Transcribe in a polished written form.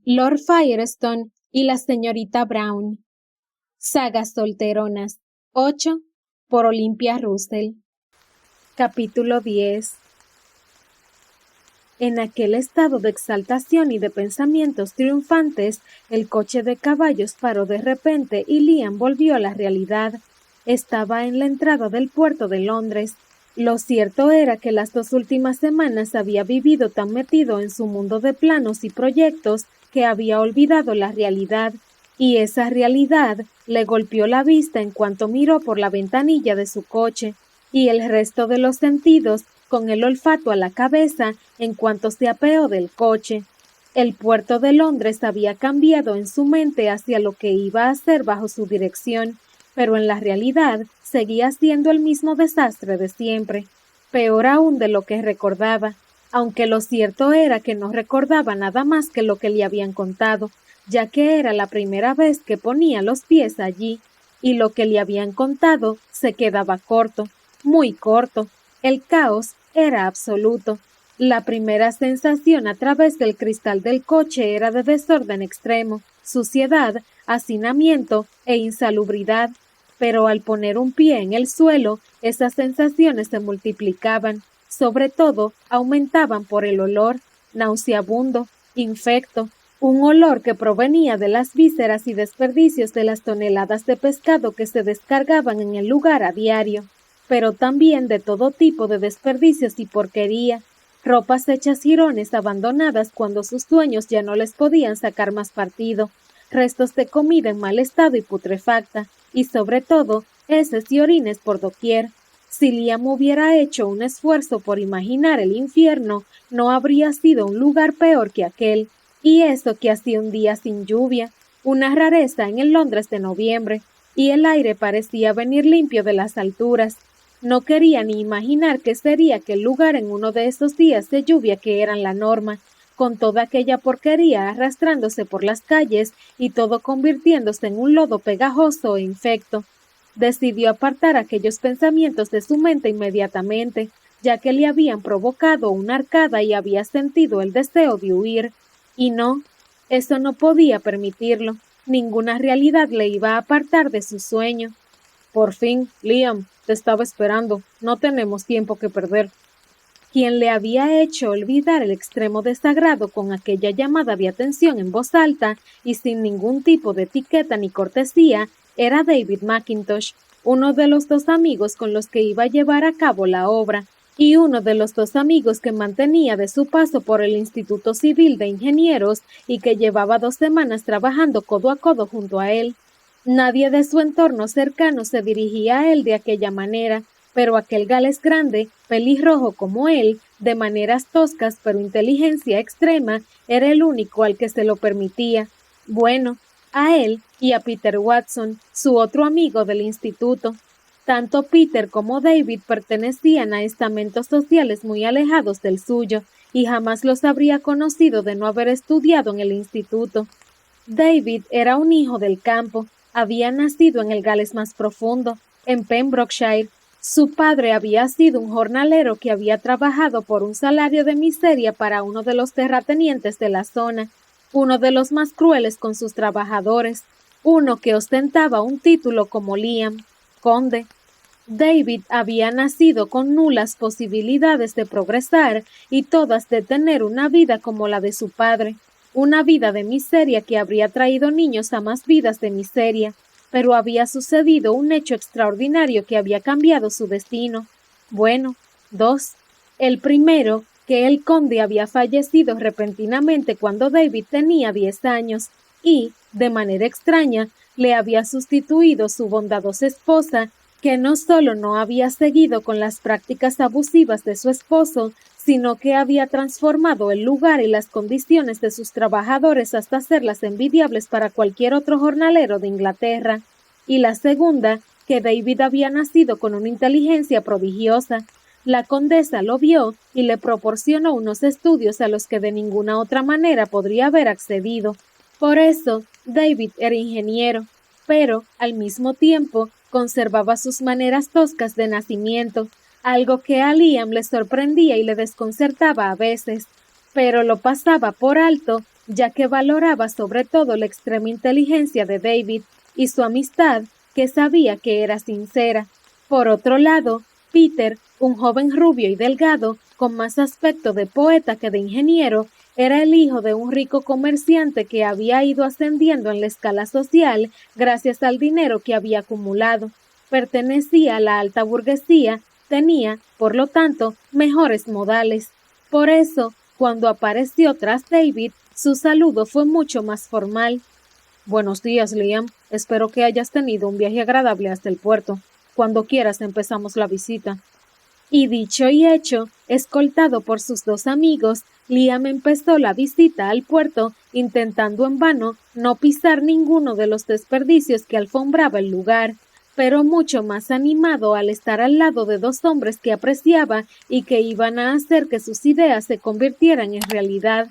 Lord Firestone y la señorita Brown. Sagas solteronas. 8 por Olympia Russell. Capítulo 10. En aquel estado de exaltación y de pensamientos triunfantes, el coche de caballos paró de repente y Liam volvió a la realidad. Estaba en la entrada del puerto de Londres. Lo cierto era que las 2 últimas semanas había vivido tan metido en su mundo de planos y proyectos que había olvidado la realidad, y esa realidad le golpeó la vista en cuanto miró por la ventanilla de su coche, y el resto de los sentidos con el olfato a la cabeza en cuanto se apeó del coche. El puerto de Londres había cambiado en su mente hacia lo que iba a hacer bajo su dirección, pero en la realidad seguía siendo el mismo desastre de siempre, peor aún de lo que recordaba, aunque lo cierto era que no recordaba nada más que lo que le habían contado, ya que era la primera vez que ponía los pies allí, y lo que le habían contado se quedaba corto, muy corto. El caos era absoluto. La primera sensación a través del cristal del coche era de desorden extremo, suciedad, hacinamiento e insalubridad, pero al poner un pie en el suelo, esas sensaciones se multiplicaban, sobre todo aumentaban por el olor, nauseabundo, infecto, un olor que provenía de las vísceras y desperdicios de las toneladas de pescado que se descargaban en el lugar a diario, pero también de todo tipo de desperdicios y porquería, ropas hechas jirones abandonadas cuando sus dueños ya no les podían sacar más partido, restos de comida en mal estado y putrefacta, y sobre todo, heces y orines por doquier. Si Liam hubiera hecho un esfuerzo por imaginar el infierno, no habría sido un lugar peor que aquel, y eso que hacía un día sin lluvia, una rareza en el Londres de noviembre, y el aire parecía venir limpio de las alturas. No quería ni imaginar qué sería aquel lugar en uno de esos días de lluvia que eran la norma, con toda aquella porquería arrastrándose por las calles y todo convirtiéndose en un lodo pegajoso e infecto. Decidió apartar aquellos pensamientos de su mente inmediatamente, ya que le habían provocado una arcada y había sentido el deseo de huir. Y no, eso no podía permitirlo. Ninguna realidad le iba a apartar de su sueño. Por fin, Liam, te estaba esperando. No tenemos tiempo que perder. Quien le había hecho olvidar el extremo desagrado con aquella llamada de atención en voz alta y sin ningún tipo de etiqueta ni cortesía era David McIntosh, uno de los 2 amigos con los que iba a llevar a cabo la obra, y uno de los 2 amigos que mantenía de su paso por el Instituto Civil de Ingenieros y que llevaba 2 semanas trabajando codo a codo junto a él. Nadie de su entorno cercano se dirigía a él de aquella manera, pero aquel galés grande, pelirrojo como él, de maneras toscas pero inteligencia extrema, era el único al que se lo permitía. Bueno, a él y a Peter Watson, su otro amigo del instituto. Tanto Peter como David pertenecían a estamentos sociales muy alejados del suyo, y jamás los habría conocido de no haber estudiado en el instituto. David era un hijo del campo, había nacido en el Gales más profundo, en Pembrokeshire. Su padre había sido un jornalero que había trabajado por un salario de miseria para uno de los terratenientes de la zona, uno de los más crueles con sus trabajadores, uno que ostentaba un título como Liam, conde. David había nacido con nulas posibilidades de progresar y todas de tener una vida como la de su padre, una vida de miseria que habría traído niños a más vidas de miseria, pero había sucedido un hecho extraordinario que había cambiado su destino. Bueno, 2. El primero, que el conde había fallecido repentinamente cuando David tenía 10 años y, de manera extraña, le había sustituido su bondadosa esposa, que no solo no había seguido con las prácticas abusivas de su esposo, sino que había transformado el lugar y las condiciones de sus trabajadores hasta hacerlas envidiables para cualquier otro jornalero de Inglaterra. Y la segunda, que David había nacido con una inteligencia prodigiosa. La condesa lo vio y le proporcionó unos estudios a los que de ninguna otra manera podría haber accedido. Por eso, David era ingeniero, pero, al mismo tiempo, conservaba sus maneras toscas de nacimiento, algo que a Liam le sorprendía y le desconcertaba a veces, pero lo pasaba por alto ya que valoraba sobre todo la extrema inteligencia de David y su amistad, que sabía que era sincera. Por otro lado, Peter, un joven rubio y delgado, con más aspecto de poeta que de ingeniero, era el hijo de un rico comerciante que había ido ascendiendo en la escala social gracias al dinero que había acumulado. Pertenecía a la alta burguesía, tenía, por lo tanto, mejores modales. Por eso, cuando apareció tras David, su saludo fue mucho más formal. Buenos días, Liam. Espero que hayas tenido un viaje agradable hasta el puerto. Cuando quieras empezamos la visita. Y dicho y hecho, escoltado por sus dos amigos, Liam empezó la visita al puerto, intentando en vano no pisar ninguno de los desperdicios que alfombraba el lugar, pero mucho más animado al estar al lado de dos hombres que apreciaba y que iban a hacer que sus ideas se convirtieran en realidad.